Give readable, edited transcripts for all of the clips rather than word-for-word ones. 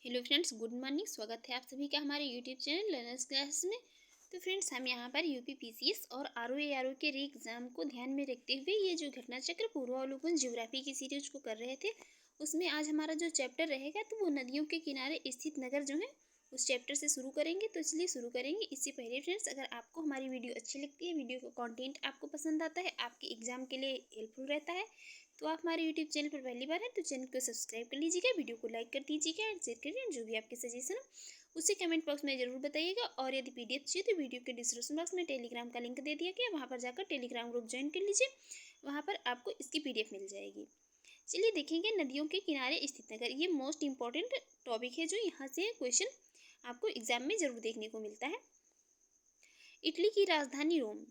Hello friends, good morning. स्वागत है आप सभी का हमारे यूट्यूब चैनल लर्नर्स क्लास में। तो फ्रेंड्स, हम यहाँ पर यूपी पीसीएस और आरओ के री एग्ज़ाम को ध्यान में रखते हुए ये जो घटना चक्र पूर्वावलोकन ज्योग्राफी की सीरीज को कर रहे थे, उसमें आज हमारा जो चैप्टर रहेगा तो वो नदियों के किनारे स्थित नगर जो है उस चैप्टर से शुरू करेंगे। तो इसलिए शुरू करेंगे। इससे पहले फ्रेंड्स, अगर आपको हमारी वीडियो अच्छी लगती है, वीडियो का कंटेंट आपको पसंद आता है, आपके एग्जाम के लिए हेल्पफुल रहता है, तो आप हमारे यूट्यूब चैनल पर पहली बार है तो चैनल को सब्सक्राइब कर लीजिएगा, वीडियो को लाइक कर दीजिएगा एंड शेयर करिए। जो भी आपके सजेशन हो उसे कमेंट बॉक्स में ज़रूर बताइएगा। और यदि पीडीएफ चाहिए तो वीडियो के डिस्क्रिप्शन बॉक्स में टेलीग्राम का लिंक दे दिया गया, वहाँ पर जाकर टेलीग्राम ग्रुप ज्वाइन कर लीजिए, वहाँ पर आपको इसकी पीडीएफ मिल जाएगी। चलिए देखेंगे नदियों के किनारे स्थित नगर। ये मोस्ट इंपॉर्टेंट टॉपिक है जो यहाँ से क्वेश्चन आपको एग्जाम में ज़रूर देखने को मिलता है। इटली की राजधानी रोम।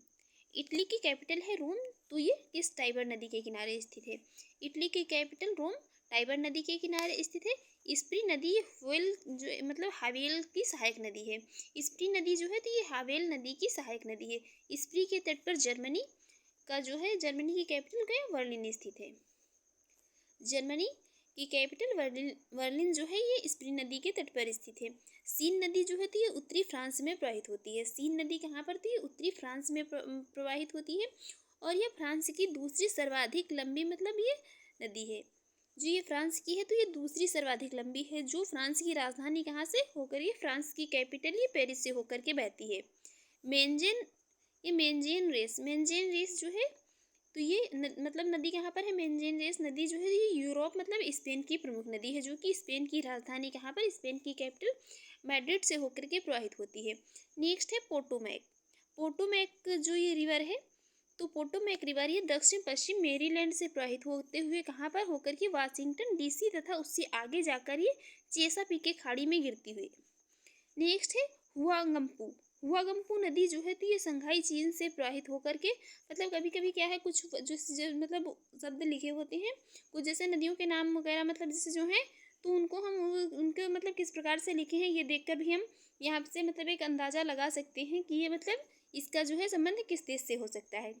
इटली की कैपिटल है रोम। तो ये किस टाइबर नदी के किनारे स्थित है? इटली की कैपिटल रोम टाइबर नदी के किनारे स्थित है। स्प्री नदी व्हेल जो मतलब हावेल की सहायक नदी है। स्प्री नदी जो है तो ये हावेल नदी की सहायक नदी है। स्प्री के तट पर जर्मनी का जो है जर्मनी की कैपिटल क्या है? बर्लिन स्थित है। जर्मनी की कैपिटल बर्लिन जो है ये स्प्री नदी के तट पर स्थित है। सीन नदी जो है तो ये उत्तरी फ्रांस में प्रवाहित होती है। सीन नदी कहाँ पर? तो ये उत्तरी फ्रांस में प्रवाहित होती है और यह फ्रांस की दूसरी सर्वाधिक लंबी मतलब ये नदी है। जो ये फ्रांस की है तो ये दूसरी सर्वाधिक लंबी है। जो फ्रांस की राजधानी कहाँ से होकर, ये फ्रांस की कैपिटल ये पेरिस से होकर के बहती है। मेंजेन ये मेंजेन रेस जो है तो ये मतलब नदी कहाँ पर है? मेंजेन नदी जो है ये यूरोप मतलब स्पेन की प्रमुख नदी है, जो कि स्पेन की राजधानी कहाँ पर, स्पेन की कैपिटल मैड्रिड से होकर के प्रवाहित होती है। नेक्स्ट है पोटोमैक। पोटोमैक जो ये रिवर है तो पोटोमैक रिवर ये दक्षिण पश्चिम मेरीलैंड से प्रवाहित होते हुए कहाँ पर होकर के वाशिंगटन डीसी तथा उससे आगे जाकर ये चेसापीक के खाड़ी में गिरती हुई। नेक्स्ट है हुआगम्पू। हुआगम्पू नदी जो है तो ये संघाई चीन से प्रवाहित होकर के मतलब कभी कभी क्या है कुछ जो मतलब शब्द लिखे होते हैं कुछ जैसे नदियों के नाम वगैरह मतलब जैसे जो है तो उनको हम उनके मतलब किस प्रकार से लिखे हैं ये देखकर भी हम यहाँ से मतलब एक अंदाज़ा लगा सकते हैं कि ये मतलब इसका जो है संबंध किस देश से हो सकता है।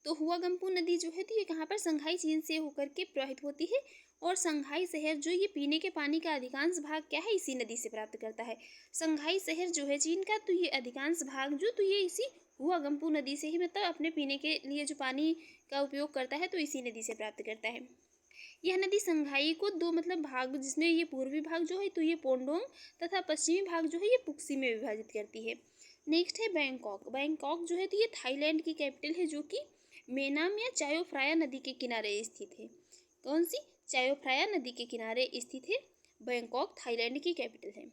तो हुआगम्पू नदी जो है तो ये कहाँ पर संघाई चीन से होकर के प्रवाहित होती है और संघाई शहर जो ये पीने के पानी का अधिकांश भाग क्या है इसी नदी से प्राप्त करता है। संघाई शहर जो है चीन का तो ये अधिकांश भाग जो तो ये इसी हुआगम्पू नदी से ही मतलब अपने पीने के लिए जो पानी का उपयोग करता है तो इसी नदी से प्राप्त करता है। यह नदी संघाई को दो मतलब भाग जिसमें ये पूर्वी भाग जो है तो ये पोंडोंग तथा पश्चिमी भाग जो है ये पुक्सी में विभाजित करती है। नेक्स्ट है बैंकॉक। बैंकॉक जो है तो ये थाईलैंड की कैपिटल है, जो कि मेनाम या चायो फ्राया नदी के किनारे स्थित है। कौन सी? चायो फ्राया नदी के किनारे स्थित है। बैंकॉक थाईलैंड की कैपिटल है।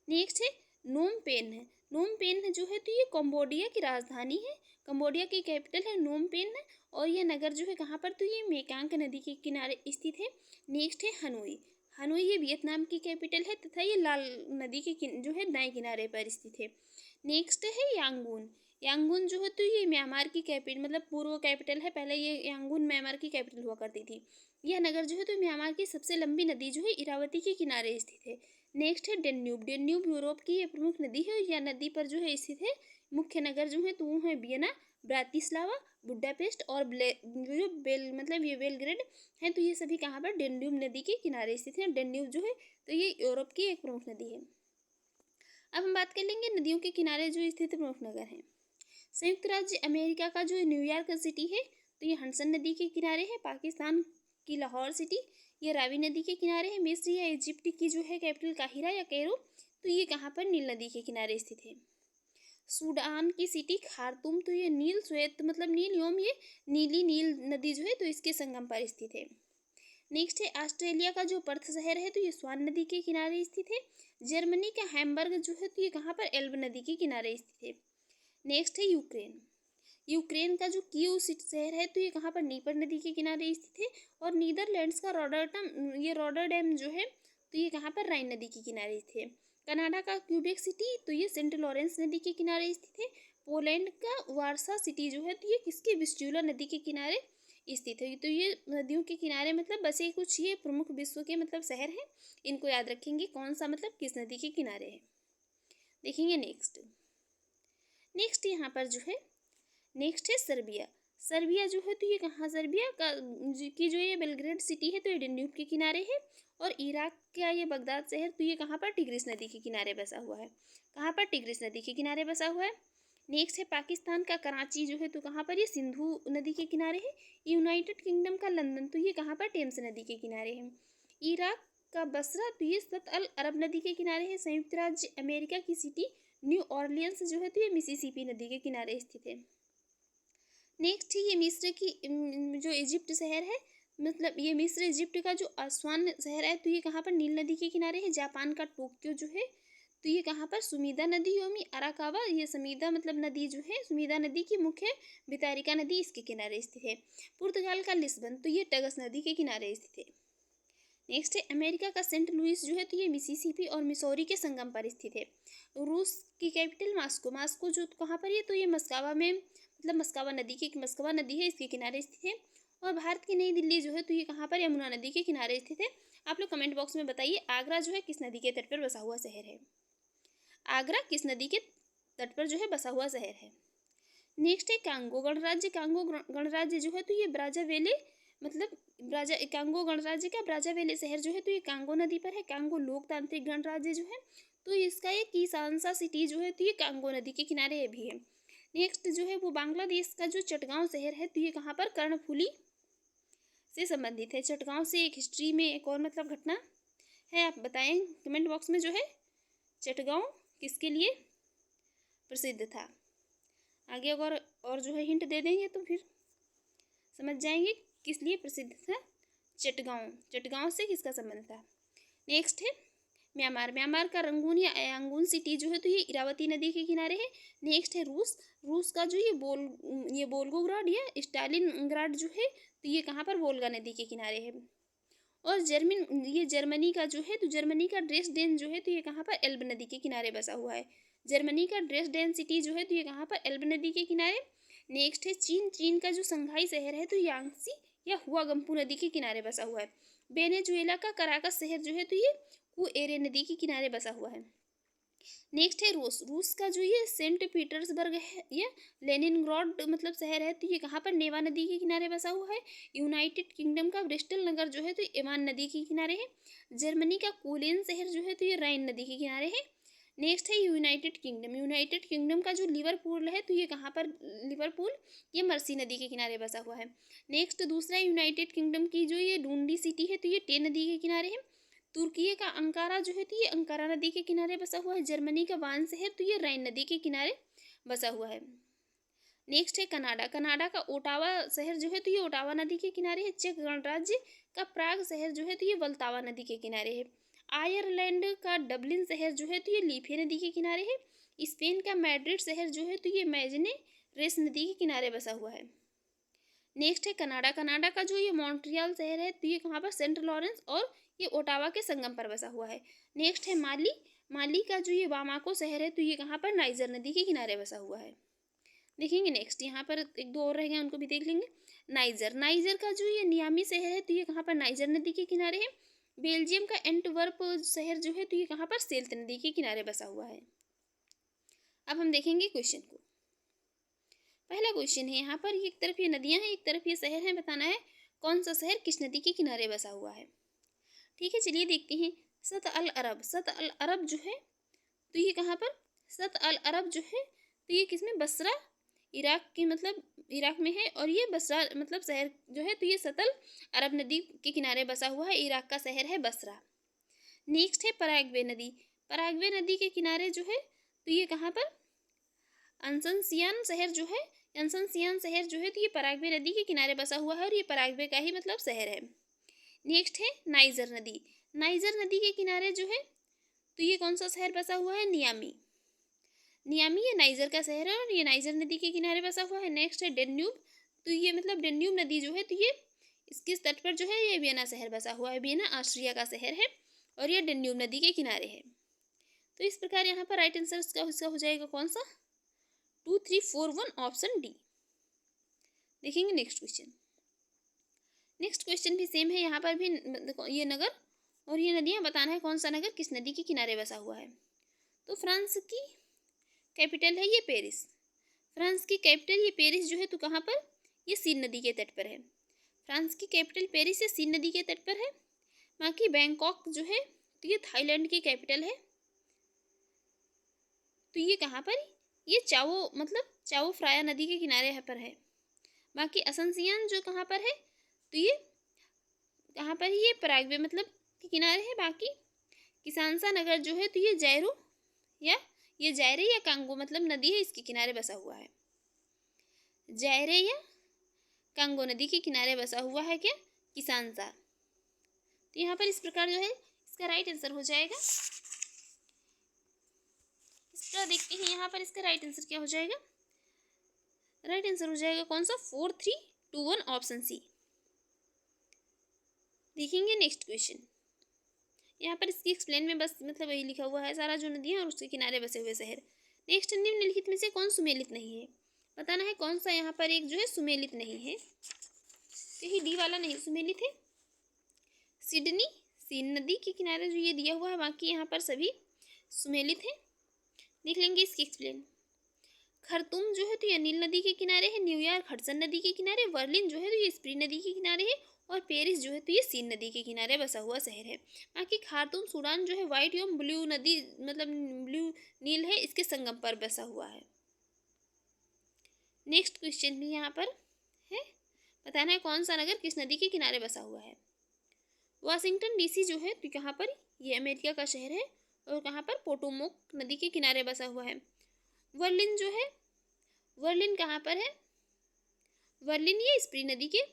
नेक्स्ट है नोम पेन है। नोम पेन जो है तो ये कंबोडिया की राजधानी है। कंबोडिया की कैपिटल है नोम पेन है और यह नगर जो है कहाँ पर? तो ये मेकांग नदी के किनारे स्थित है। नेक्स्ट है हनोई। हनोई ये वियतनाम की कैपिटल है तथा ये लाल नदी के जो है दाएं किनारे पर स्थित है। नेक्स्ट है यांगून। यांगून जो है तो ये म्यांमार की कैपिटल मतलब पूर्व कैपिटल है। पहले ये यांगून म्यांमार की कैपिटल हुआ करती थी। यह नगर जो है तो म्यांमार की सबसे लंबी नदी जो है इरावती के किनारे स्थित है। नेक्स्ट है डेन्यूब। डेन्यूब यूरोप की एक प्रमुख नदी है। यह नदी पर जो है स्थित है। मुख्य नगर जो है तो वो है वियना, ब्रातिस्लावा, बुडापेस्ट और जो बेल मतलब ये बेलग्रेड है। तो ये सभी कहाँ पर? डेन्यूब नदी के किनारे स्थित है। डेन्यूब जो है तो ये यूरोप की एक प्रमुख नदी है। अब हम बात कर लेंगे नदियों के किनारे जो स्थित प्रमुख नगर हैं। संयुक्त राज्य अमेरिका का जो न्यूयॉर्क सिटी है तो ये हडसन नदी के किनारे है। पाकिस्तान की लाहौर सिटी ये रावी नदी के किनारे है। मिस्र या इजिप्ट की जो है कैपिटल काहिरा या कैरो तो ये कहाँ पर? नील नदी के किनारे स्थित है। सूडान की सिटी खार्तूम तो ये नील श्वेत मतलब नील योम ये नीली नील नदी जो है तो इसके संगम पर स्थित है। नेक्स्ट है ऑस्ट्रेलिया का जो पर्थ शहर है तो ये स्वान नदी के किनारे स्थित है। जर्मनी का हैम्बर्ग जो है तो ये कहाँ पर? एल्ब नदी के किनारे स्थित है। नेक्स्ट है यूक्रेन। यूक्रेन का जो कीव शहर है तो ये कहाँ पर? नीपर नदी के किनारे स्थित है। और नीदरलैंड्स का रॉटरडैम जो है तो ये कहाँ पर? राइन नदी के किनारे स्थित है। कनाडा का क्यूबेक सिटी तो ये सेंट लॉरेंस नदी के किनारे स्थित है। पोलैंड का वारसा सिटी जो है तो ये किसके? विस्चूला नदी के किनारे स्थित है। तो ये नदियों के किनारे मतलब बसे कुछ ये प्रमुख विश्व के मतलब शहर हैं। इनको याद रखेंगे कौन सा मतलब किस नदी के किनारे है। देखेंगे नेक्स्ट यहाँ पर जो है नेक्स्ट है सर्बिया। सर्बिया जो है तो ये कहाँ? सर्बिया का की जो ये बेलग्रेड सिटी है तो ये डेन्यूब के किनारे है और इराक का ये बगदाद शहर तो ये कहाँ पर टिग्रिस नदी के किनारे बसा हुआ है। कहाँ पर? टिग्रिस नदी के किनारे बसा हुआ है। नेक्स्ट है पाकिस्तान का कराची जो है तो कहाँ पर? ये सिंधु नदी के किनारे है। यूनाइटेड किंगडम का लंदन तो ये कहाँ पर? टेम्स नदी के किनारे है। इराक का बसरा तो ये सत अल अरब नदी के किनारे है। संयुक्त राज्य अमेरिका की सिटी न्यू ऑर्लियंस जो है तो ये मिसिसिपी नदी के किनारे स्थित है। नेक्स्ट है ये मिस्र की जो इजिप्ट शहर है, मतलब ये मिस्र इजिप्ट का जो आसवान शहर है तो ये कहाँ पर? नील नदी के किनारे है। जापान का टोक्यो जो है तो ये कहाँ पर? सुमीदा नदी योमी अराकावा, ये समीदा मतलब नदी जो है, सुमीदा नदी की मुख्य वितारिका नदी इसके किनारे स्थित है। पुर्तगाल का लिस्बन तो ये टगस नदी के किनारे स्थित है। नेक्स्ट है अमेरिका का सेंट लुइस जो है तो ये मिसिसिपी और मिसौरी के संगम पर स्थित है। रूस की कैपिटल मास्को, मास्को जो कहाँ पर है? तो ये मस्कावा में, मतलब मस्कावा नदी है इसके किनारे स्थित है। और भारत की नई दिल्ली जो है तो ये कहाँ पर? यमुना नदी के किनारे स्थित है। आप लोग कमेंट बॉक्स में बताइए आगरा जो है किस नदी के तट पर बसा हुआ शहर है। आगरा किस नदी के तट पर जो है बसा हुआ शहर है। नेक्स्ट है कांगो गणराज्य। कांगो गणराज्य जो है तो ये ब्राज़ाविले, मतलब कांगो गणराज्य का ब्राज़ाविले शहर जो है तो ये कांगो नदी पर है। कांगो लोकतांत्रिक गणराज्य जो है तो इसका ये किसानसा सिटी जो है तो ये कांगो नदी के किनारे भी है। नेक्स्ट जो है वो बांग्लादेश का जो चटगांव शहर है तो ये कहाँ पर? कर्णफुली से संबंधित है। चटगांव से एक हिस्ट्री में एक और मतलब घटना है, आप बताएं कमेंट बॉक्स में जो है चटगांव किसके लिए प्रसिद्ध था। आगे अगर और जो है हिंट दे देंगे तो फिर समझ जाएंगे किस लिए प्रसिद्ध था चटगांव। चटगांव से किसका संबंध था। नेक्स्ट है म्यांमार। म्यांमार का रंगून या यांगून सिटी जो है तो ये इरावती नदी के किनारे है। नेक्स्ट है रूस। रूस का जो ये बोल्गोग्राड या स्टालिनग्राड जो है तो ये कहाँ पर? वोल्गा नदी के किनारे है। और जर्मनी का जो है तो जर्मनी का ड्रेसडेन जो है तो ये कहाँ पर? एल्ब नदी के किनारे बसा हुआ है। जर्मनी का ड्रेसडेन सिटी जो है तो ये कहाँ पर? एल्ब नदी के किनारे। नेक्स्ट है चीन। चीन का जो संघाई शहर है तो यांगसी या हुआगम्पू नदी के किनारे बसा हुआ है। वेनेजुएला का कराकस शहर जो है तो ये कुएरे नदी के किनारे बसा हुआ है। नेक्स्ट है रूस। रूस का जो ये सेंट पीटर्सबर्ग है या लेनिनग्राड मतलब शहर है तो ये कहाँ पर? नेवा नदी के किनारे बसा हुआ है। यूनाइटेड किंगडम का ब्रिस्टल नगर जो है तो एवान नदी के किनारे है। जर्मनी का कोलेन शहर जो है तो ये राइन नदी के किनारे है। नेक्स्ट है यूनाइटेड किंगडम। यूनाइटेड किंगडम का जो लिवरपूल है तो ये कहाँ पर? लिवरपूल ये मर्सी नदी के किनारे बसा हुआ है। नेक्स्ट दूसरा यूनाइटेड किंगडम की जो ये डूंडी सिटी है तो ये टे नदी के किनारे है। तुर्की का अंकारा जो है तो ये अंकारा नदी के किनारे बसा हुआ है। जर्मनी का वान शहर तो ये राइन नदी के किनारे बसा हुआ है। नेक्स्ट है कनाडा। कनाडा का ओटावा शहर जो है तो ये ओटावा नदी के किनारे है। चेक गणराज्य का प्राग शहर जो है तो ये वल्तावा नदी के किनारे है। आयरलैंड का डबलिन शहर जो है तो ये लीफे नदी के किनारे है। स्पेन का मैड्रिड शहर जो है तो ये मैजने रेस नदी के किनारे बसा हुआ है। नेक्स्ट है कनाडा। कनाडा का जो ये मॉन्ट्रियल शहर है तो ये कहाँ पर? सेंट लॉरेंस और ये ओटावा के संगम पर बसा हुआ है। नेक्स्ट है माली। माली का जो ये बामाको शहर है तो ये कहाँ पर? नाइजर नदी के किनारे बसा हुआ है। देखेंगे नेक्स्ट यहाँ पर एक दो और रह गए उनको भी देख लेंगे। नाइजर। नाइजर का जो ये नियामी शहर है तो ये कहाँ पर? नाइजर नदी के किनारे है। बेल्जियम का एंटवर्प शहर जो है तो ये कहाँ पर? सेल्त नदी के किनारे बसा हुआ है। अब हम देखेंगे क्वेश्चन को। पहला क्वेश्चन है यहाँ पर, एक तरफ ये नदियाँ हैं एक तरफ ये शहर है, बताना है कौन सा शहर किस नदी के किनारे बसा हुआ है। ठीक है, चलिए देखते हैं। सत अल अरब। सत अल अरब जो है तो ये कहाँ पर? सत अल अरब जो है तो ये किसमें? बसरा इराक के, मतलब इराक में है। और ये बसरा मतलब शहर जो है तो ये सतल अरब नदी के किनारे बसा हुआ है। इराक का शहर है बसरा। नेक्स्ट है पराग्वे नदी। पराग्वे नदी के किनारे जो है तो ये कहाँ पर? अंसनसियान शहर जो है, अंसनसियान शहर जो है तो ये पराग्वे नदी के किनारे बसा हुआ है और ये पराग्वे का ही मतलब शहर है। नेक्स्ट है नाइजर नदी। नाइजर नदी के किनारे जो है तो ये कौन सा शहर बसा हुआ है? नियामी। नियामी ये नाइजर का शहर है और ये नाइजर नदी के किनारे बसा हुआ है। नेक्स्ट है डेन्यूब। तो ये मतलब डेन्यूब नदी जो है तो ये इसके तट पर जो है ये वियना शहर बसा हुआ है। वियना ऑस्ट्रिया का शहर है और ये डेन्यूब नदी के किनारे है। तो इस प्रकार यहाँ पर राइट आंसर इसका हो जाएगा कौन सा? 2 3 4 1 ऑप्शन डी। देखेंगे नेक्स्ट क्वेश्चन। नेक्स्ट क्वेश्चन भी सेम है, यहाँ पर भी ये नगर और ये नदियाँ बताना है कौन सा नगर किस नदी के किनारे बसा हुआ है। तो फ्रांस की कैपिटल है ये पेरिस। फ्रांस की कैपिटल ये पेरिस जो है तो कहाँ पर? ये सीन नदी के तट पर है। फ्रांस की कैपिटल पेरिस ये सीन नदी के तट पर है। बाकी बैंकॉक जो है तो ये थाईलैंड की कैपिटल है। तो ये कहाँ पर, ये चाओ मतलब चाओ फ्राया नदी के किनारे यहाँ पर है। बाकी असनसियान जो कहाँ पर है, तो ये कहाँ पर है, ये पराग्वे मतलब के किनारे है। बाकी किसानसा नगर जो है तो ये जैरू या ये जायरे या कांगो मतलब नदी है, इसके किनारे बसा हुआ है। जायरे या कांगो नदी के किनारे बसा हुआ है क्या, किसानसा। तो यहाँ पर इस प्रकार जो है इसका राइट आंसर हो जाएगा। इसका देखते हैं यहाँ पर इसका राइट आंसर क्या हो जाएगा। राइट आंसर हो जाएगा कौन सा, 4, 3, 2, 1 ऑप्शन सी। देखेंगे नेक्स्ट क्वेश्चन। यहाँ पर इसकी एक्सप्लेन में बस मतलब वही लिखा हुआ है सारा, जो नदियाँ और उसके किनारे बसे हुए शहर। नेक्स्ट, निम्नलिखित में से कौन सुमेलित नहीं है, बताना है कौन सा यहाँ पर एक जो है सुमेलित नहीं है। यही डी वाला नहीं सुमेलित है। सिडनी सीन नदी के किनारे जो ये दिया हुआ है, बाकी यहाँ पर सभी सुमेलित हैं। देख लेंगे इसकी एक्सप्लेन। खरतुम जो है तो ये नील नदी के किनारे है। न्यूयॉर्क हडसन नदी के किनारे। बर्लिन जो है तो ये स्प्री नदी के किनारे है। और पेरिस जो है तो ये सीन नदी के किनारे बसा हुआ शहर है। बाकी खार्तूम सूडान जो है वाइट एवं ब्लू नदी मतलब ब्लू नील है, इसके संगम पर बसा हुआ है। नेक्स्ट क्वेश्चन भी यहाँ पर है, बताना है कौन सा नगर किस नदी के किनारे बसा हुआ है। वाशिंगटन डीसी जो है तो कहाँ पर, ये अमेरिका का शहर है और कहाँ पर, पोटोमोक नदी के किनारे बसा हुआ है। बर्लिन जो है, बर्लिन कहाँ पर है, बर्लिन ये स्प्री नदी के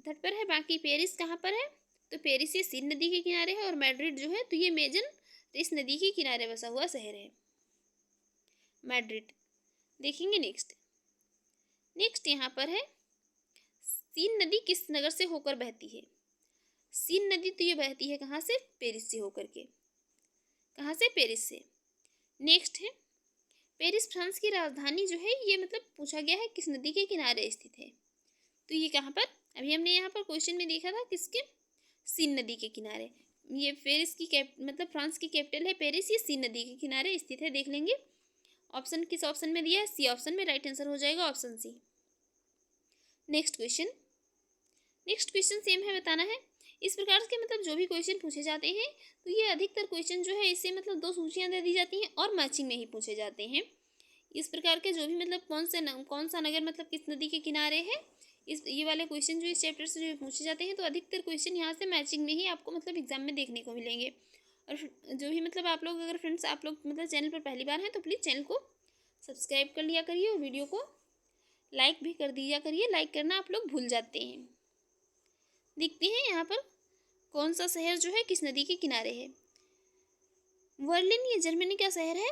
तट पर है। बाकी पेरिस कहाँ पर है, तो पेरिस ये सीन नदी के किनारे है। और मैड्रिड जो है तो ये मेजन रेस नदी के किनारे बसा हुआ शहर है, मैड्रिड। देखेंगे नेक्स्ट। नेक्स्ट यहाँ पर है, सीन नदी किस नगर से होकर बहती है। सीन नदी तो ये बहती है कहाँ से, पेरिस से होकर के। कहाँ से, पेरिस से। नेक्स्ट है, पेरिस फ्रांस की राजधानी जो है ये मतलब पूछा गया है किस नदी के किनारे स्थित है। तो ये कहाँ पर, अभी हमने यहाँ पर क्वेश्चन में देखा था किसके, सीन नदी के किनारे। ये पेरिस की मतलब फ्रांस की कैपिटल है पेरिस, ये सीन नदी के किनारे स्थित है। देख लेंगे ऑप्शन किस ऑप्शन में दिया है, सी ऑप्शन में। राइट आंसर हो जाएगा option C. Next question. Next question same है, बताना है इस प्रकार के मतलब जो भी क्वेश्चन पूछे जाते हैं तो ये अधिकतर क्वेश्चन जो है इससे मतलब 2 सूचियाँ दे दी जाती हैं और मैचिंग में ही पूछे जाते हैं। इस प्रकार के जो भी मतलब कौन सा नगर मतलब किस नदी के किनारे है, इस ये वाले क्वेश्चन जो इस चैप्टर से जो पूछे जाते हैं तो अधिकतर क्वेश्चन यहाँ से मैचिंग में ही आपको मतलब एग्जाम में देखने को मिलेंगे। और जो भी मतलब आप लोग अगर फ्रेंड्स आप लोग मतलब चैनल पर पहली बार हैं तो प्लीज़ चैनल को सब्सक्राइब कर लिया करिए और वीडियो को लाइक भी कर दिया करिए। लाइक करना आप लोग भूल जाते हैं। देखते हैं यहाँ पर कौन सा शहर जो है किस नदी के किनारे है। बर्लिन ये जर्मनी का शहर है।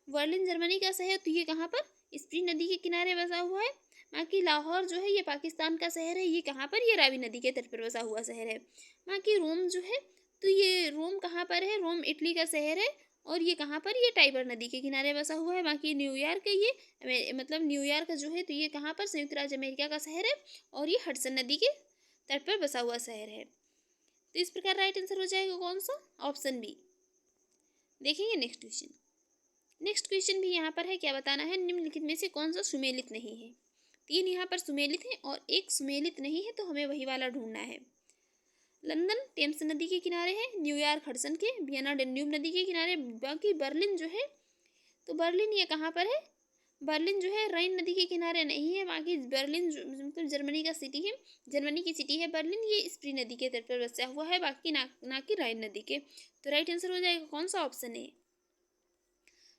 बर्लिन जर्मनी का शहर तो ये कहाँ पर, स्प्री नदी के किनारे बसा हुआ है। बाकी लाहौर जो है ये पाकिस्तान का शहर है। ये कहाँ पर, ये रावी नदी के तट पर बसा हुआ शहर है। बाकी रोम जो है तो ये रोम कहाँ पर है, रोम इटली का शहर है। और ये कहाँ पर, ये टाइबर नदी के किनारे बसा हुआ है। बाकी न्यूयॉर्क ये मतलब न्यूयॉर्क जो है तो ये कहाँ पर, संयुक्त राज्य अमेरिका का शहर है। और ये हडसन नदी के तट पर बसा हुआ शहर है। तो इस प्रकार राइट आंसर हो जाएगा कौन सा, ऑप्शन बी। देखेंगे नेक्स्ट क्वेश्चन। नेक्स्ट क्वेश्चन भी यहाँ पर है, क्या बताना है निम्नलिखित में से कौन सा सुमेलित नहीं है। 3 यहाँ पर सुमेलित हैं और 1 सुमेलित नहीं है, तो हमें वही वाला ढूंढना है। लंदन टेम्स नदी के किनारे है। न्यूयॉर्क हडसन के। वियना डेन्यूब नदी के किनारे। बाकी बर्लिन जो है तो बर्लिन ये कहाँ पर है, बर्लिन जो है राइन नदी के किनारे नहीं है। बाकी बर्लिन मतलब जर्मनी का सिटी है, जर्मनी की सिटी है बर्लिन, ये स्प्री नदी के तट पर बसा हुआ है। बाकी ना कि राइन नदी के। तो राइट आंसर हो जाएगा कौन सा, ऑप्शन ए।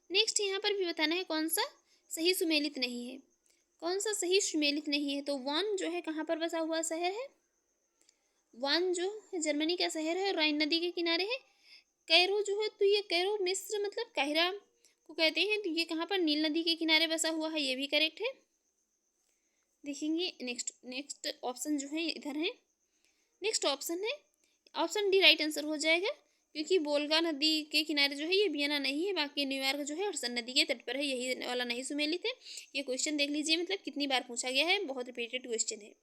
नेक्स्ट यहाँ पर भी बताना है कौन सा सही सुमेलित नहीं है। कौन सा सही सुमेलित नहीं है, तो वान जो है कहाँ पर बसा हुआ शहर है, वान जो जर्मनी का शहर है, राइन नदी के किनारे है। कैरो जो है तो ये कैरो मिस्र मतलब काहिरा को कहते हैं, तो ये कहाँ पर, नील नदी के किनारे बसा हुआ है, ये भी करेक्ट है। देखेंगे नेक्स्ट ऑप्शन जो है इधर है। नेक्स्ट ऑप्शन है ऑप्शन डी, राइट आंसर हो जाएगा क्योंकि बोल्गा नदी के किनारे जो है ये वियना नहीं है। बाकी न्यूयॉर्क जो है हडसन नदी के तट पर है, यही वाला नहीं सुमेलित है। ये क्वेश्चन देख लीजिए मतलब कितनी बार पूछा गया है, बहुत रिपीटेड क्वेश्चन है।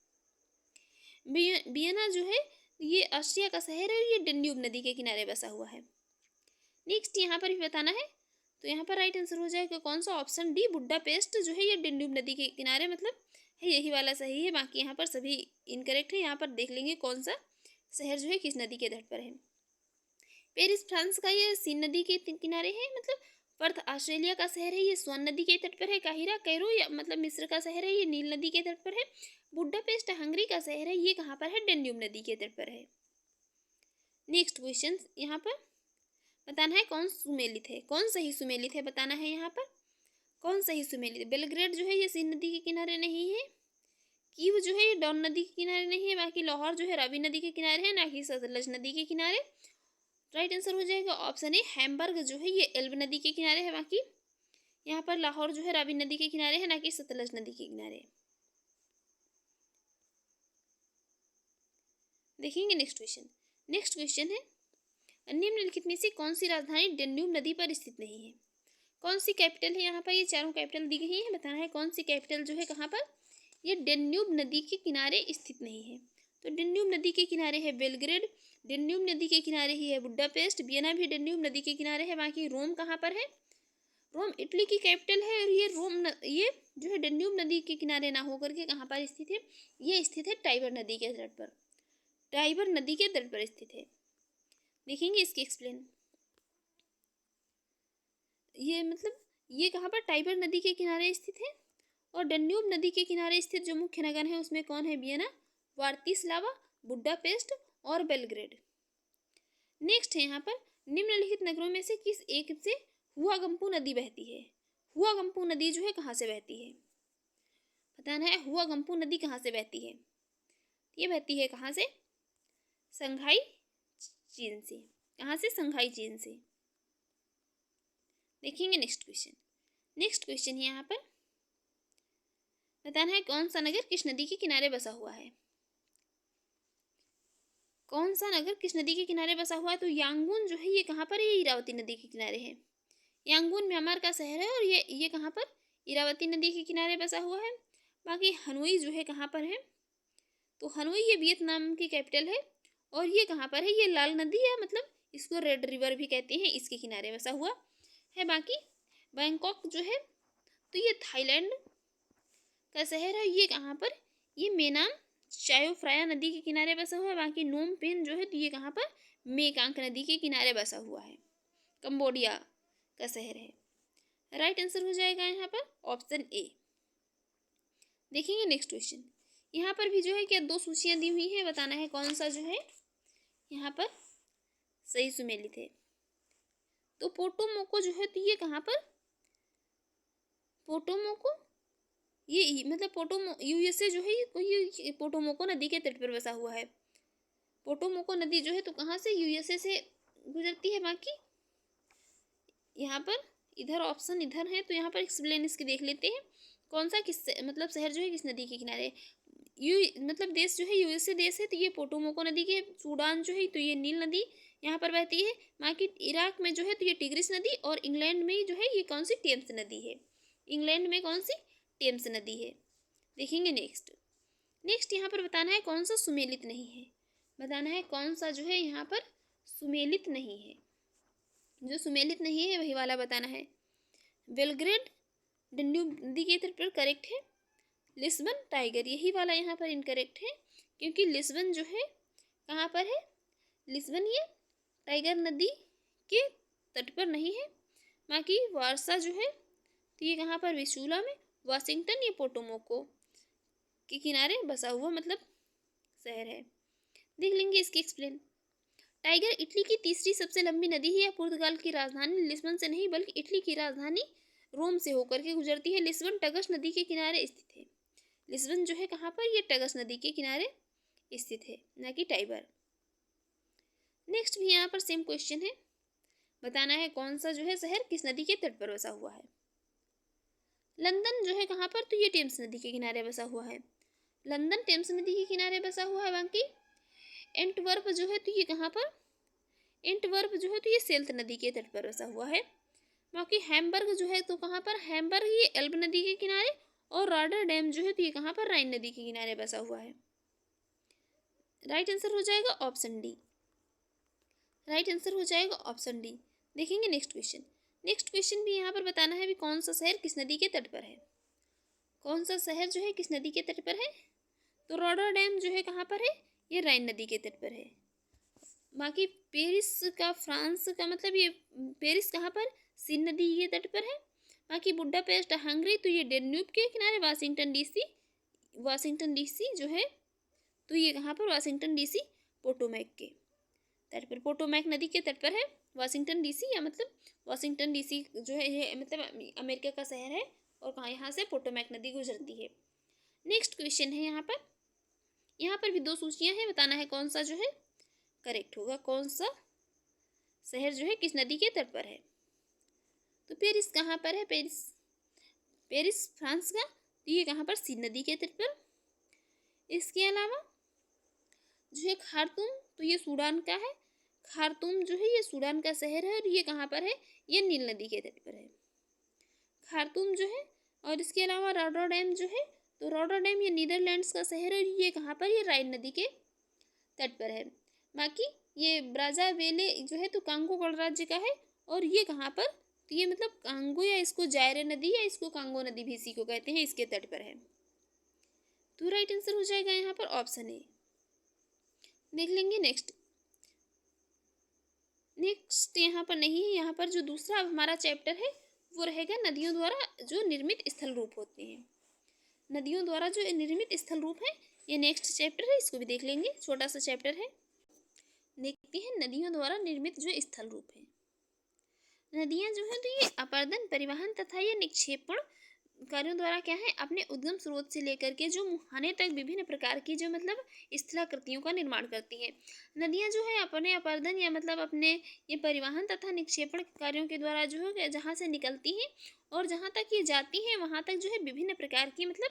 वियना जो है ये ऑस्ट्रिया का शहर है, ये डेन्यूब नदी के किनारे बसा हुआ है। नेक्स्ट यहाँ पर भी बताना है, तो यहाँ पर राइट आंसर हो जाएगा कौन सा, ऑप्शन डी, बुडापेस्ट जो है ये डेन्यूब नदी के किनारे मतलब है, यही वाला सही है। बाकी यहाँ पर सभी इनकरेक्ट है। यहाँ पर देख लेंगे कौन सा शहर जो है किस नदी के तट पर है? पेरिस फ्रांस का ये सीन नदी के किनारे है, मतलब पर्थ ऑस्ट्रेलिया का शहर है, ये स्वान नदी के तट पर है। काहिरा कैरो या मतलब मिस्र का शहर है, ये नील नदी के तट पर है। बुडापेस्ट हंगरी का शहर है, ये कहाँ पर है? डेन्यूब नदी के तट पर है। नेक्स्ट क्वेश्चन यहाँ पर बताना है कौन सुमेलित है, कौन सही सुमेलित है बताना है। यहाँ पर कौन सही सुमेलित है? बेलग्रेड जो है ये सीन नदी के किनारे नहीं है। कीव जो है ये डॉन नदी के किनारे नहीं है। बाकी लाहौर जो है रावी नदी के किनारे है, ना कि सतलज नदी के किनारे। राइट आंसर हो जाएगा ऑप्शन ए, हैम्बर्ग जो है ये एल्ब नदी के किनारे है। बाकी यहाँ पर लाहौर जो है रावी नदी के किनारे है, ना कि सतलज नदी के किनारे। देखेंगे नेक्स्ट क्वेश्चन है, निम्नलिखित में से कौन सी राजधानी डेन्यूब नदी पर स्थित नहीं है? कौन सी कैपिटल है? यहाँ पर ये चारों कैपिटल दी गई है, बताना है कौन सी कैपिटल जो है कहाँ पर ये डेन्यूब नदी के किनारे स्थित नहीं है। तो डेन्यूब नदी के किनारे है बेलग्रेड, डेन्यूब नदी के किनारे ही है बुडापेस्ट, वियना भी डेन्यूब नदी के किनारे है। बाकी रोम कहाँ पर है? रोम इटली की कैपिटल है, और ये जो है डेन्यूब नदी के किनारे ना होकर के कहाँ पर स्थित है? ये स्थित है टाइबर नदी के तट पर, टाइबर नदी के तट पर स्थित है। देखेंगे इसकी एक्सप्लेन। ये मतलब ये कहाँ पर? टाइबर नदी के किनारे स्थित है। और डेन्यूब नदी के किनारे स्थित जो मुख्य नगर है उसमें कौन है? वियना, वार्तिस्लावा, बुडापेस्ट और बेलग्रेड। नेक्स्ट है यहाँ पर, निम्नलिखित नगरों में से किस एक से हुआगम्पू नदी बहती है? हुआगम्पू नदी जो है कहाँ से बहती है बताना है। हुआगम्पू नदी कहाँ से बहती है? ये बहती है कहाँ से? संघाई चीन से। कहाँ से? संघाई चीन से। देखेंगे नेक्स्ट क्वेश्चन यहाँ पर बताना है कौन सा नगर किस नदी के किनारे बसा हुआ है? कौन सा नगर किस नदी के किनारे बसा हुआ है? तो यांगून जो है ये कहाँ पर है? ये इरावती नदी के किनारे है। यांगून म्यांमार का शहर है, और ये कहाँ पर? इरावती नदी के किनारे बसा हुआ है। बाकी हनोई जो है कहाँ पर है? तो हनोई ये वियतनाम की कैपिटल है, और ये कहाँ पर है? ये लाल नदी है, मतलब इसको रेड रिवर भी कहते हैं, इसके किनारे बसा हुआ है। बाकी बैंकॉक जो है तो ये थाईलैंड का शहर है, ये कहाँ पर? ये मेनाम चायो फ्राया नदी के किनारे बसा हुआ है। बाकी नोम पेन जो है तो ये कहाँ पर? मेकांक नदी के किनारे बसा हुआ है, कंबोडिया का शहर है। राइट आंसर हो जाएगा यहाँ पर ऑप्शन ए। देखेंगे नेक्स्ट क्वेश्चन। यहाँ पर भी जो है क्या 2 सूचियाँ दी हुई हैं, बताना है कौन सा जो है यहाँ पर सही सुमेलित है। तो पोटोमोको जो है तो ये कहाँ पर? पोटोमोको ये मतलब यूएसए जो है ये पोटोमोको नदी के तट पर बसा हुआ है। पोटोमोको नदी जो है तो कहाँ से? यूएसए से गुजरती है। बाकी यहाँ पर इधर ऑप्शन इधर है, तो यहाँ पर एक्सप्लेन इसकी देख लेते हैं। कौन सा किस मतलब शहर जो है किस नदी के किनारे? मतलब देश जो है यूएसए देश है, तो ये पोटोमोको नदी के। सूडान जो है तो ये नील नदी यहाँ पर बहती है। बाकी इराक में जो है तो ये टिग्रिस नदी, और इंग्लैंड में जो है ये कौन सी? टेम्स नदी है। इंग्लैंड में कौन सी? टेम्स नदी है। देखेंगे नेक्स्ट यहाँ पर बताना है कौन सा सुमेलित नहीं है। बताना है कौन सा जो है यहाँ पर सुमेलित नहीं है। जो सुमेलित नहीं है वही वाला बताना है। बेलग्रेड डेन्यूब नदी के तट पर करेक्ट है। लिस्बन टाइगर यही वाला यहाँ पर इनकरेक्ट है, क्योंकि लिस्बन जो है कहाँ पर है? लिस्बन ये टाइगर नदी के तट पर नहीं है। बाकी वारसा जो है तो ये कहाँ पर? विशुला में। वाशिंगटन ये पोटोमोको के किनारे बसा हुआ मतलब शहर है। देख लेंगे इसकी एक्सप्लेन। टाइगर इटली की तीसरी सबसे लंबी नदी है। यह पुर्तगाल की राजधानी लिस्बन से नहीं बल्कि इटली की राजधानी रोम से होकर के गुजरती है। लिस्बन टगस नदी के किनारे स्थित है। लिस्बन जो है कहाँ पर? ये टगस नदी के किनारे स्थित है, ना कि टाइबर। नेक्स्ट भी यहाँ पर सेम क्वेश्चन है, बताना है कौन सा जो है शहर किस नदी के तट पर बसा हुआ है। लंदन जो है कहाँ पर? तो ये टेम्स नदी के किनारे बसा हुआ है। लंदन टेम्स नदी के किनारे बसा हुआ है। बाकी एंटवर्प जो है तो ये कहाँ पर? एंटवर्प जो है तो ये सेल्त नदी के तट पर बसा हुआ है। बाकी हैम्बर्ग जो है तो कहाँ पर? हैम्बर्ग ये एल्ब नदी के किनारे, और रॉटरडैम जो है तो ये कहाँ पर? राइन नदी के किनारे बसा हुआ है। राइट आंसर हो जाएगा ऑप्शन डी। राइट आंसर हो जाएगा ऑप्शन डी। देखेंगे नेक्स्ट क्वेश्चन भी यहाँ पर बताना है भी कौन सा शहर किस नदी के तट पर है। कौन सा शहर जो है किस नदी के तट पर है? तो रॉटरडैम जो है कहाँ पर है? ये राइन नदी के तट पर है। बाकी पेरिस का, फ्रांस का, मतलब ये पेरिस कहाँ पर, सीन नदी के तट पर है। बाकी बुडापेस्ट हंगरी, तो ये डेन्यूब के किनारे। वाशिंगटन डीसी जो है, तो ये कहाँ पर, वाशिंगटन डीसी पोटोमैक के तट पर, पोटोमैक नदी के तट पर है वाशिंगटन डीसी। या मतलब वाशिंगटन डीसी जो है ये मतलब अमेरिका का शहर है, और कहाँ, यहाँ से पोटोमैक नदी गुजरती है। नेक्स्ट क्वेश्चन है यहाँ पर भी दो सूचियाँ हैं, बताना है कौन सा जो है करेक्ट होगा, कौन सा शहर जो है किस नदी के तट पर है। तो पेरिस कहाँ पर है, पेरिस फ्रांस का, तो ये कहाँ पर, सीन नदी के तट पर। इसके अलावा जो है खार्तूम, तो ये सूडान का है। खार्तूम जो है ये सूडान का शहर है, और ये कहाँ पर है, ये नील नदी के तट पर है खार्तूम जो है। और इसके अलावा रॉटरडैम जो है, तो रॉटरडैम ये नीदरलैंड्स का शहर है, और ये कहाँ पर, ये राइन नदी के तट पर है। बाकी ये ब्राज़ाविले जो है, तो कांगो गणराज्य का है, और ये कहाँ पर, तो ये मतलब कांगो, या इसको जायरे नदी, या इसको कांगो नदी भी इसी को कहते हैं, इसके तट पर है। तो राइट आंसर हो जाएगा यहाँ पर ऑप्शन ए। देख लेंगे नेक्स्ट यहाँ पर नहीं है। यहाँ पर जो दूसरा हमारा चैप्टर है वो रहेगा नदियों द्वारा जो निर्मित स्थल रूप होते हैं। नदियों द्वारा जो निर्मित स्थल रूप है, ये नेक्स्ट चैप्टर है, इसको भी देख लेंगे, छोटा सा चैप्टर है। देखते हैं नदियों द्वारा निर्मित जो स्थल रूप है। नदियाँ जो है, तो ये अपर्दन, परिवहन तथा ये निक्षेपण कार्यों द्वारा क्या है, अपने उद्गम स्रोत से लेकर के जो मुहाने तक विभिन्न प्रकार की जो मतलब स्थलाकृतियों का निर्माण करती हैं। नदियाँ जो है अपने अपर्दन, या मतलब अपने ये परिवहन तथा निक्षेपण कार्यों के द्वारा जो है जहाँ से निकलती हैं और जहाँ तक ये जाती हैं, वहाँ तक जो है विभिन्न प्रकार की मतलब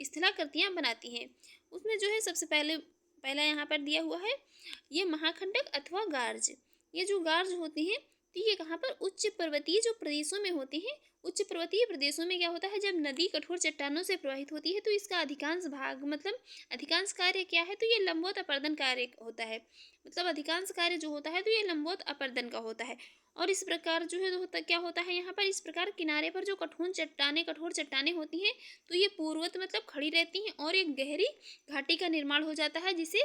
स्थलाकृतियाँ बनाती हैं। उसमें जो है सबसे पहला यहाँ पर दिया हुआ है ये महाखंडक अथवा गार्ज। ये जो गार्ज होती हैं, तो ये कहाँ पर, उच्च पर्वतीय जो प्रदेशों में होती हैं। उच्च पर्वतीय प्रदेशों में क्या होता है, जब नदी कठोर चट्टानों से प्रवाहित होती है, तो इसका अधिकांश भाग मतलब अधिकांश कार्य क्या है, तो ये लंबवत अपर्दन कार्य होता है। मतलब अधिकांश कार्य जो होता है, तो ये लंबवत अपर्दन का होता है। और इस प्रकार जो है क्या होता है यहाँ पर, इस प्रकार किनारे पर जो कठोर चट्टानें होती हैं, तो ये पूर्वत मतलब खड़ी रहती हैं, और एक गहरी घाटी का निर्माण हो जाता है, जिसे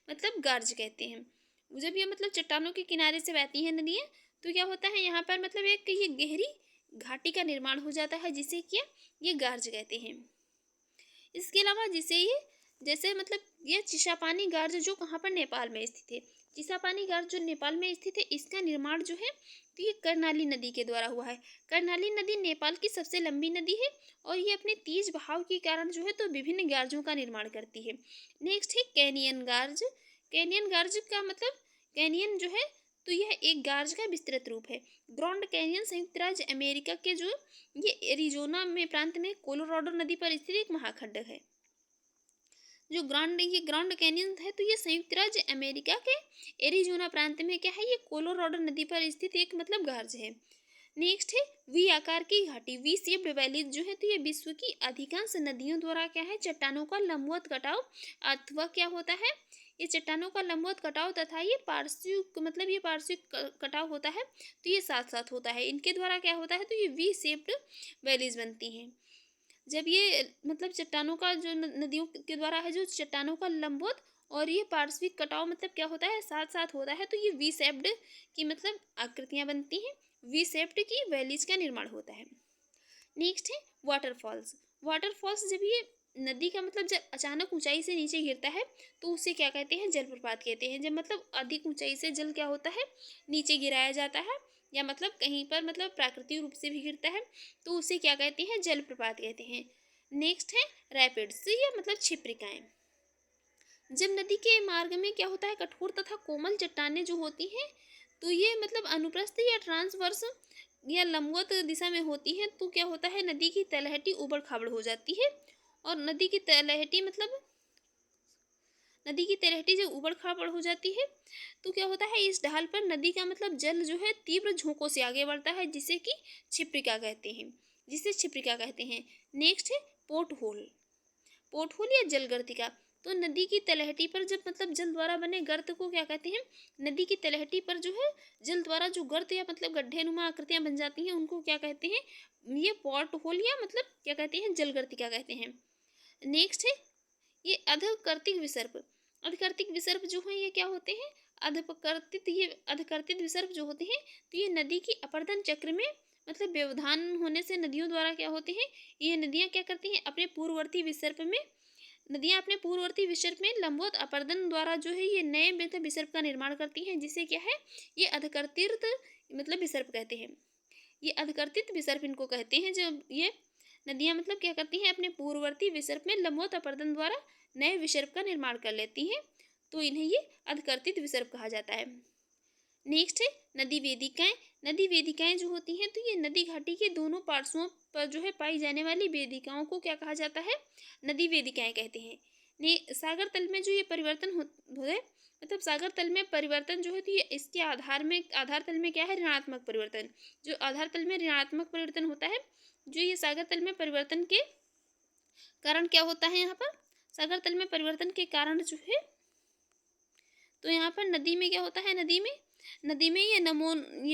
मतलब गार्ज कहते हैं। जब ये मतलब चट्टानों के किनारे से बहती हैं नदियाँ, तो क्या होता है यहाँ पर, मतलब एक ये गहरी घाटी का निर्माण हो जाता है, जिसे क्या ये गार्ज कहते हैं। इसके अलावा जैसे मतलब ये चिसापानी गार्ज जो कहाँ पर, नेपाल में स्थित है। चिसापानी गार्ज जो नेपाल में स्थित है, इसका निर्माण जो है, तो ये कर्णाली नदी के द्वारा हुआ है। कर्णाली नदी नेपाल की सबसे लंबी नदी है, और ये अपने तेज बहाव के कारण जो है, तो विभिन्न गार्जों का निर्माण करती है। नेक्स्ट है कैनियन गार्ज। कैनियन गार्ज का मतलब, कैनियन जो है, तो यह एक गार्ज का विस्तृत रूप है। ग्रांड कैनियन संयुक्त राज्य अमेरिका के जो ये एरिजोना में प्रांत में कोलोराडो नदी पर स्थित एक महाखंडक है। जो ग्रांड कैनियन है, तो ये संयुक्त राज्य अमेरिका के एरिजोना प्रांत में क्या है, ये कोलोराडो नदी पर स्थित एक मतलब गार्ज है। नेक्स्ट है वी आकार की घाटी, वी शेप्ड वैलीज जो है, तो ये विश्व की अधिकांश नदियों द्वारा क्या है, चट्टानों का लंबवत कटाव अथवा क्या होता है, ये चट्टानों का लंबवत कटाव तथा ये पार्श्विक कटाव होता है, तो ये साथ साथ होता है। इनके द्वारा क्या होता है, तो ये वी शेप्ड वैलीज बनती हैं। जब ये मतलब चट्टानों का जो नदियों के द्वारा है, जो चट्टानों का लंबवत और ये पार्श्विक कटाव मतलब क्या होता है, साथ साथ होता है, तो ये वी शेप्ड की मतलब आकृतियाँ बनती हैं, वी शेप्ड की वैलीज का निर्माण होता है। नेक्स्ट है वाटरफॉल्स जब ये नदी का मतलब जब अचानक ऊंचाई से नीचे गिरता है, तो उसे क्या कहते हैं, जलप्रपात कहते हैं। जब मतलब अधिक ऊंचाई से जल क्या होता है, नीचे गिराया जाता है, या मतलब कहीं पर मतलब प्राकृतिक रूप से भी गिरता है, तो उसे क्या कहते हैं, जलप्रपात कहते हैं। नेक्स्ट है रैपिड्स, या मतलब क्षिप्रिकाएं। जब नदी के मार्ग में क्या होता है, कठोर तथा कोमल चट्टानें जो होती हैं, तो ये मतलब अनुप्रस्थ या ट्रांसवर्स या लंबवत दिशा में होती हैं, तो क्या होता है, नदी की तलहटी उबड़ खाबड़ हो जाती है। और नदी की तलहटी जब उबड़ खाबड़ हो जाती है, तो क्या होता है, इस ढाल पर नदी का मतलब जल जो है तीव्र झोंकों से आगे बढ़ता है, जिसे क्षिप्रिका कहते हैं। नेक्स्ट है पोर्ट होल या जलगर्तिका। तो नदी की तलहटी पर जब मतलब जल द्वारा बने गर्त को क्या कहते हैं, नदी की तलहटी पर जो है जल द्वारा जो गर्त या मतलब गड्ढेनुमा आकृतियां बन जाती हैं, उनको क्या कहते हैं, ये पोर्ट होल या मतलब क्या कहते हैं, जलगर्तिका कहते हैं। नेक्स्ट है ये अधकर्तिक विसर्प जो है, ये क्या होते हैं, अधकर्तित विसर्प जो होते हैं, तो ये नदी की अपरदन चक्र में मतलब व्यवधान होने से नदियों द्वारा क्या होते हैं, ये नदियाँ क्या करती हैं, अपने पूर्ववर्ती विसर्प में लंबवत अपरदन द्वारा जो है ये नए मतलब विसर्प का निर्माण करती हैं, जिसे क्या है, ये अधकर्तित मतलब विसर्प कहते हैं। ये अधकर्तित विसर्प इनको कहते हैं, जब ये नदियाँ मतलब क्या करती हैं, अपने पूर्ववर्ती विसर्प में लंबवत अपरदन द्वारा नए विसर्प का निर्माण कर लेती हैं, तो इन्हें ये अधकर्तित विसर्प कहा जाता है। नेक्स्ट है नदी वेदिकाएं। नदी वेदिकाएं जो होती हैं, तो ये नदी घाटी के दोनों पार्श्वों पर जो है पाई जाने वाली वेदिकाओं को क्या कहा जाता है, नदी वेदिकाएं कहते हैं। सागर तल में जो ये परिवर्तन हो मतलब सागर तल में परिवर्तन जो है, तो ये इसके आधार तल में क्या है, ऋणात्मक परिवर्तन। जो आधार तल में ऋणात्मक परिवर्तन होता है, जो ये सागर तल में परिवर्तन के कारण क्या होता है, यहाँ पर सागर तल में परिवर्तन के कारण जो है, तो यहाँ पर नदी में क्या होता है, नदी में ये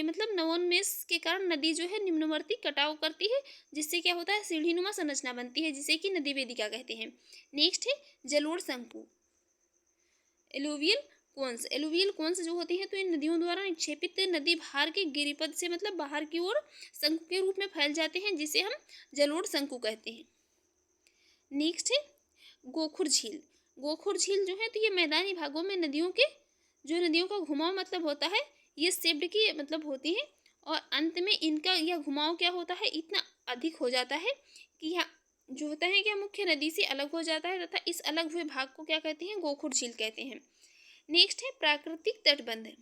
मतलब नवोन्मेष के कारण नदी जो है निम्नवर्ती कटाव करती है, जिससे क्या होता है, सीढ़ीनुमा संरचना बनती है, जिसे कि नदी वेदिका कहते हैं। नेक्स्ट है जलोढ़ शंकु। एलुवियल कोन्स जो होती हैं, तो इन नदियों द्वारा निक्षेपित नदी भार के गिरिपथ से मतलब बाहर की ओर शंकु के रूप में फैल जाते हैं, जिसे हम जलोढ़ शंकु कहते हैं। नेक्स्ट है गोखुर झील। गोखुर झील जो है, तो ये मैदानी भागों में नदियों का घुमाव मतलब होता है, ये शेप्ड की मतलब होती है, और अंत में इनका यह घुमाव क्या होता है, इतना अधिक हो जाता है कि यह जो होता है क्या मुख्य नदी से अलग हो जाता है, तथा इस अलग हुए भाग को क्या कहते हैं, गोखुर झील कहते हैं। नेक्स्ट है प्राकृतिक तटबंध।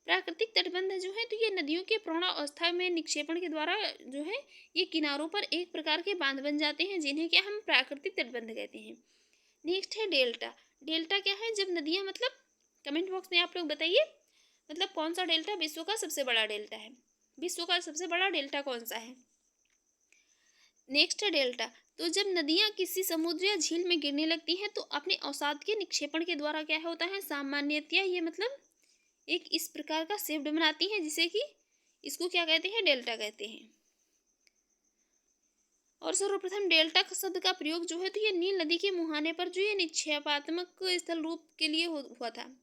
प्राकृतिक तटबंध जो है, तो ये नदियों के प्रौढ़ावस्था में निक्षेपण के द्वारा जो है, ये किनारों पर एक प्रकार के बांध बन जाते हैं, जिन्हें क्या हम प्राकृतिक तटबंध कहते हैं। नेक्स्ट है डेल्टा। डेल्टा क्या है, जब नदियाँ मतलब कमेंट बॉक्स में आप लोग बताइए, मतलब कौन सा डेल्टा विश्व का सबसे बड़ा डेल्टा है, विश्व का सबसे बड़ा डेल्टा कौन सा है। नेक्स्ट है डेल्टा। तो जब नदियाँ किसी समुद्र या झील में गिरने लगती हैं, तो अपने अवसाद के निक्षेपण के द्वारा क्या होता है, सामान्यतया ये मतलब एक इस प्रकार का शेप बनाती हैं, जिसे कि इसको क्या कहते हैं, डेल्टा कहते हैं। और सर्वप्रथम डेल्टा शब्द का प्रयोग जो है, तो ये नील नदी के मुहाने पर जो ये निक्षेपात्मक स्थल रूप के लिए हुआ था।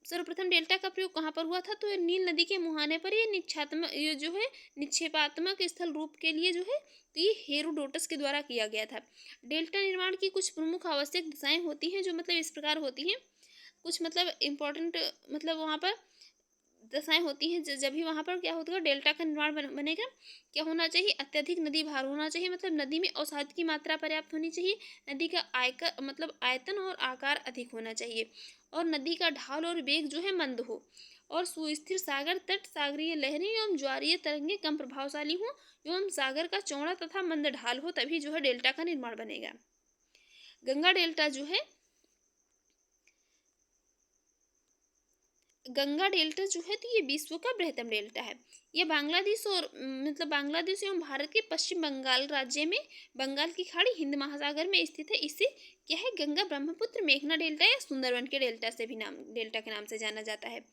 सर्वप्रथम डेल्टा का प्रयोग कहाँ पर हुआ था, तो नील नदी के मुहाने पर ये जो है निक्षेपात्मक स्थल रूप के लिए जो है, तो ये हेरोडोटस के द्वारा किया गया था। डेल्टा निर्माण की कुछ प्रमुख आवश्यक दिशाएं होती हैं, जो मतलब इस प्रकार होती हैं, कुछ मतलब इम्पोर्टेंट मतलब वहाँ पर दशाएं होती हैं, जब भी वहाँ पर क्या होगा, डेल्टा का निर्माण बनेगा, क्या होना चाहिए, अत्यधिक नदी भार होना चाहिए, मतलब नदी में अवसाद की मात्रा पर्याप्त होनी चाहिए, नदी का आयतन और आकार अधिक होना चाहिए, और नदी का ढाल और वेग जो है मंद हो, और सुस्थिर सागर तट, सागरीय लहरें एवं ज्वारीय तरंगें कम प्रभावशाली हो, एवं सागर का चौड़ा तथा मंद ढाल हो, तभी जो है डेल्टा का निर्माण बनेगा। गंगा डेल्टा जो है, तो ये विश्व का बृहत्तम डेल्टा है। ये बांग्लादेश एवं भारत के पश्चिम बंगाल राज्य में बंगाल की खाड़ी, हिंद महासागर में स्थित है। इसे क्या है, गंगा, ब्रह्मपुत्र, मेघना डेल्टा या सुंदरवन के डेल्टा के नाम से जाना जाता है।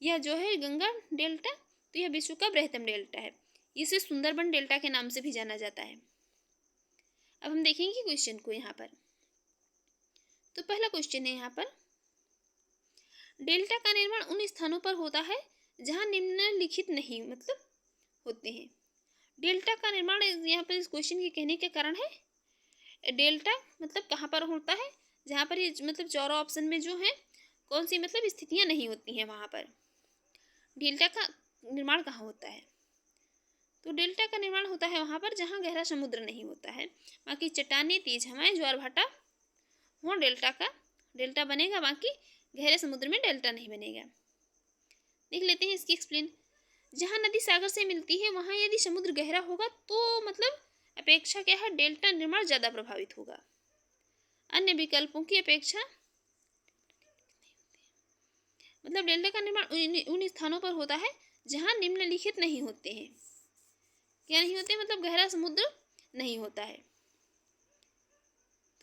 यह जो है गंगा डेल्टा, तो यह विश्व का बृहत्तम डेल्टा है। इसे सुंदरवन डेल्टा के नाम से भी जाना जाता है। अब हम देखेंगे क्वेश्चन को यहाँ पर। तो पहला क्वेश्चन है यहाँ पर, डेल्टा का निर्माण उन स्थानों पर होता है जहां निम्नलिखित नहीं मतलब होते हैं। डेल्टा का निर्माण यहाँ पर इस क्वेश्चन के कहने के कारण है, डेल्टा मतलब कहाँ पर होता है, जहाँ पर ये मतलब चौरा ऑप्शन में जो है कौन सी मतलब स्थितियाँ नहीं होती हैं, वहाँ पर डेल्टा का निर्माण कहाँ होता है। तो डेल्टा का निर्माण होता है वहाँ पर जहाँ गहरा समुद्र नहीं होता है, बाकी चट्टानें, तेज हवाएं, ज्वार भाटा हो, डेल्टा बनेगा, बाकी गहरे समुद्र में डेल्टा नहीं बनेगा। देख लेते हैं इसकी एक्सप्लेन। जहाँ नदी सागर से मिलती है, वहाँ यदि समुद्र गहरा होगा, तो मतलब अपेक्षा क्या है, डेल्टा निर्माण ज़्यादा प्रभावित होगा, अन्य विकल्पों की अपेक्षा। मतलब डेल्टा का निर्माण उन स्थानों पर होता है जहाँ निम्नलिखित नहीं होते हैं। क्या नहीं होते, मतलब गहरा समुद्र नहीं होता है।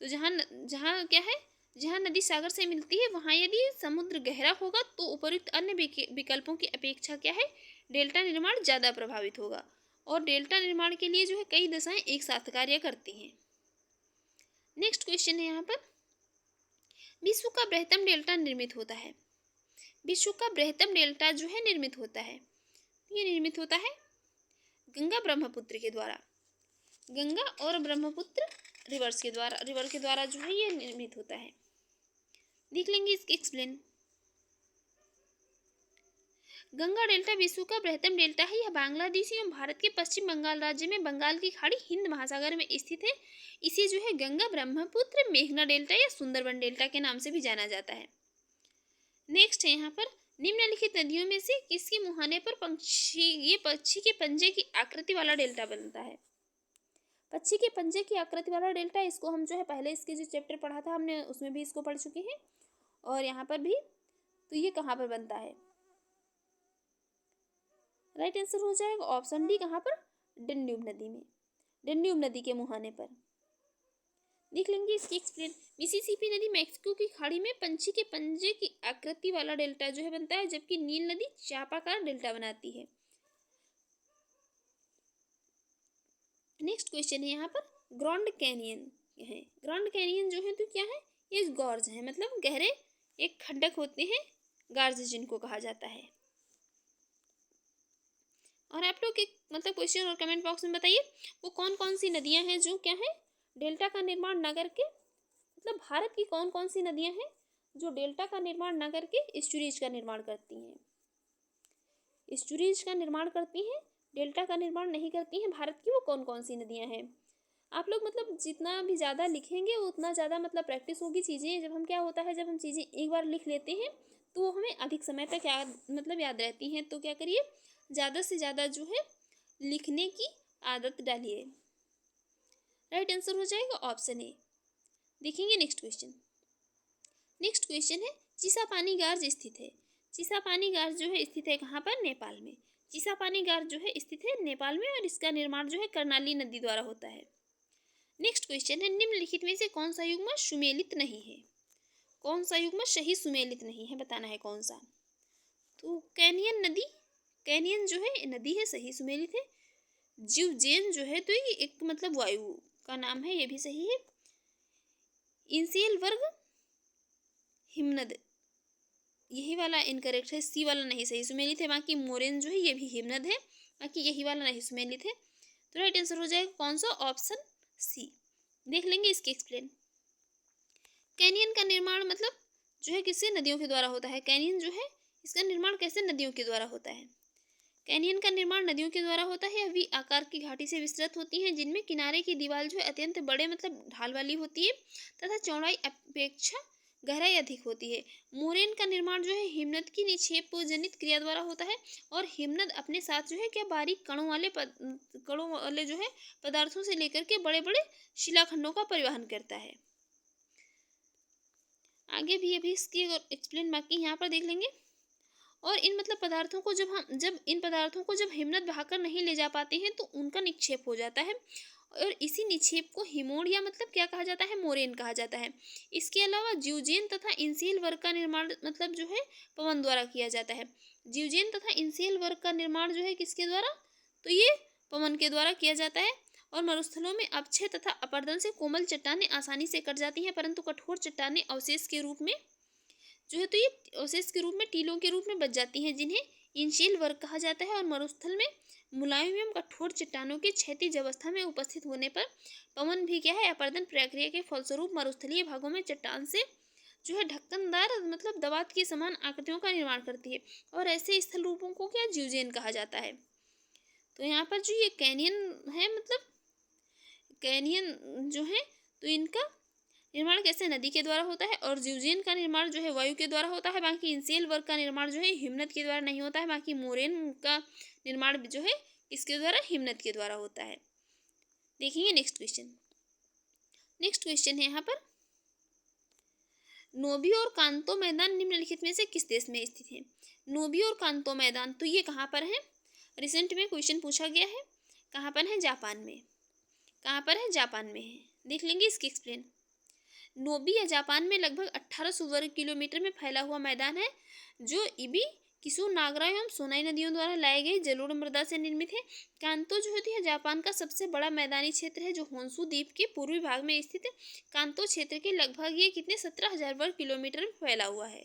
तो जहाँ क्या है, जहाँ नदी सागर से मिलती है, वहाँ यदि समुद्र गहरा होगा, तो उपयुक्त अन्य विकल्पों की अपेक्षा क्या है, डेल्टा निर्माण ज़्यादा प्रभावित होगा। और डेल्टा निर्माण के लिए जो है कई दशाएं एक साथ कार्य करती हैं। नेक्स्ट क्वेश्चन है यहाँ पर, विश्व का बृहत्तम डेल्टा निर्मित होता है। विश्व का बृहत्तम डेल्टा जो है निर्मित होता है? ये निर्मित होता है गंगा ब्रह्मपुत्र के द्वारा। गंगा और ब्रह्मपुत्र रिवर के द्वारा जो है ये निर्मित होता है। देख लेंगे इसके एक्सप्लेन। गंगा डेल्टा विश्व का बृहत्तम डेल्टा है। यह बांग्लादेश एवं भारत के पश्चिम बंगाल राज्य में बंगाल की खाड़ी हिंद महासागर में स्थित है। इसे जो है गंगा ब्रह्मपुत्र मेघना डेल्टा या सुंदरबन डेल्टा के नाम से भी जाना जाता है। नेक्स्ट है यहाँ पर, निम्नलिखित नदियों में से किसके मुहाने पर पक्षी के पंजे की आकृति वाला डेल्टा बनता है? पक्षी के पंजे की आकृति वाला डेल्टा, इसको हम जो है पहले इसके जो चैप्टर पढ़ा था हमने उसमें भी इसको पढ़ चुके हैं और यहाँ पर भी। तो ये कहाँ पर बनता है? राइट आंसर हो जाएगा ऑप्शन डी, कहाँ पर? डन्यूब नदी में, डन्यूब नदी के मुहाने पर। देख लेंगे इसकी एक्सप्लेन। मिसिसिपी नदी मैक्सिको की खाड़ी में पंछी के पंजे की आकृति वाला डेल्टा जो है बनता है, जबकि नील नदी चापाकार डेल्टा बनाती है। नेक्स्ट क्वेश्चन है यहाँ पर, ग्रैंड कैनियन है। ग्रैंड कैनियन जो है तो क्या है? ये गॉर्ज है, मतलब गहरे एक खड्डक होते हैं, गार्ज जिनको कहा जाता है। और आप लोग एक मतलब क्वेश्चन और कमेंट बॉक्स में बताइए वो कौन कौन सी नदियां हैं जो क्या है डेल्टा का निर्माण न करके, मतलब भारत की कौन कौन सी नदियां हैं जो डेल्टा का निर्माण न करके एस्चुरीज का निर्माण करती हैं? एस्चुरीज का निर्माण करती हैं, डेल्टा का निर्माण नहीं करती हैं भारत की, वो कौन कौन सी नदियां हैं? आप लोग मतलब जितना भी ज़्यादा लिखेंगे उतना ज़्यादा मतलब प्रैक्टिस होगी चीज़ें। जब हम क्या होता है, जब हम चीज़ें एक बार लिख लेते हैं तो वो हमें अधिक समय तक याद रहती हैं। तो क्या करिए, ज़्यादा से ज़्यादा जो है लिखने की आदत डालिए। राइट आंसर हो जाएगा ऑप्शन ए। देखेंगे नेक्स्ट क्वेश्चन। नेक्स्ट क्वेश्चन है, चिसापानी गार्ज स्थित है। चिसापानी गार्ज जो है स्थित है कहाँ पर? नेपाल में। चिसापानी गार्ज जो है स्थित है नेपाल में और इसका निर्माण जो है कर्णाली नदी द्वारा होता है। नेक्स्ट क्वेश्चन है, निम्नलिखित में से कौन सा युग्म सुमेलित नहीं है? कौन सा युग्म सही सुमेलित नहीं है, बताना है कौन सा। तो कैनियन नदी, कैनियन जो है नदी है, सही सुमेलित है। जीवजेन जो है तो ये एक मतलब वायु का नाम है, ये भी सही है। इंसेल वर्ग हिमनद, यही वाला इनकरेक्ट है, सी वाला नहीं सही सुमेलित है। बाकी मोरेन जो है ये भी हिमनद है, बाकी यही वाला नहीं सुमेलित है। तो राइट आंसर हो जाएगा कौन सा? Option C. देख लेंगे इसके एक्सप्लेन। कैनियन का निर्माण मतलब जो है किससे? नदियों के द्वारा होता है। कैनियन जो है इसका निर्माण कैसे? नदियों के द्वारा होता है। कैनियन का निर्माण नदियों के द्वारा होता है। वी आकार की घाटी से विस्तृत होती हैं, जिनमें किनारे की दीवार जो है अत्यंत बड़े मतलब ढाल वाली होती है तथा चौड़ाई अपेक्षा गहराई अधिक होती है। मोरेन का निर्माण जो है हिमनद की निक्षेप जनित क्रिया द्वारा होता है और हिमनद अपने साथ जो है क्या बारीक कणों वाले जो है पदार्थों से लेकर के बड़े बड़े शिलाखंडों का परिवहन करता है। आगे भी अभी इसकी एक्सप्लेन बाकी यहाँ पर देख लेंगे। और इन मतलब पदार्थों को जब हिमनद बहाकर नहीं ले जा पाते हैं तो उनका निक्षेप हो जाता है और इसी निक्षेप को हिमोड या मतलब क्या कहा जाता है? मोरेन कहा जाता है। इसके अलावा जीवजेन तथा इंसेल वर्ग का निर्माण मतलब जो है पवन द्वारा किया जाता है। जीवजेन तथा इंसेल वर्ग का निर्माण जो है किसके द्वारा? तो ये पवन के द्वारा किया जाता है। और मरुस्थलों में अपक्षय तथा अपरदन से कोमल चट्टानें आसानी से कट जाती हैं, परंतु कठोर चट्टानें अवशेष के रूप में जो है तो ये अवशेष के रूप में टीलों के रूप में बच जाती हैं, जिन्हें इंशील वर्ग कहा जाता है। और मरुस्थल में मुलायम एवं कठोर चट्टानों के क्षैतिज अवस्था में उपस्थित होने पर पवन भी क्या है? अपरदन प्रक्रिया के फलस्वरूप मरुस्थलीय भागों में चट्टान से जो है ढक्कनदार मतलब दवात की समान आकृतियों का निर्माण करती है और ऐसे स्थल रूपों को क्या? जीवजेन कहा जाता है। तो यहाँ पर जो ये कैनियन है मतलब कैनियन जो है तो इनका निर्माण कैसे? नदी के द्वारा होता है। और जीवजेन का निर्माण जो है वायु के द्वारा होता है। बाकी इंसेल वर्ग का निर्माण जो है हिमनद के द्वारा नहीं होता है। बाकी मोरेन का निर्माण जो है इसके द्वारा हिमनद के द्वारा होता है। देखेंगे नेक्स्ट क्वेश्चन। नेक्स्ट क्वेश्चन है यहाँ पर, नोबी और कांतो मैदान निम्नलिखित में से किस देश में स्थित है? नोबी और कांतो मैदान तो ये कहाँ पर है? रिसेंट में क्वेश्चन पूछा गया है। कहाँ पर है? जापान में। कहाँ पर है? जापान में है। देख लेंगे इसकी एक्सप्लेन। नोबी या जापान में लगभग 1800 वर्ग किलोमीटर में फैला हुआ मैदान है, जो इबी किसु नागरा एवं सोनाई नदियों द्वारा लाए गए जलोढ़ मृदा से निर्मित है। कांतो जो होती है जापान का सबसे बड़ा मैदानी क्षेत्र है, जो होन्शु द्वीप के पूर्वी भाग में स्थित है। कांतो क्षेत्र के लगभग ये कितने 17,000 वर्ग किलोमीटर में फैला हुआ है।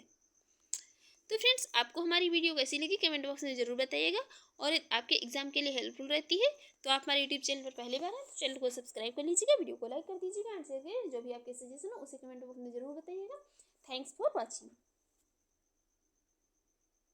तो फ्रेंड्स, आपको हमारी वीडियो कैसी लगी कमेंट बॉक्स में ज़रूर बताइएगा, और आपके एग्जाम के लिए हेल्पफुल रहती है। तो आप हमारे यूट्यूब चैनल पर पहली बार हैं तो चैनल को सब्सक्राइब कर लीजिएगा, वीडियो को लाइक कर दीजिएगा, एंड शेयर करिए। जो भी आपके सजेशन हो उसे कमेंट बॉक्स में ज़रूर बताइएगा। Thanks for watching.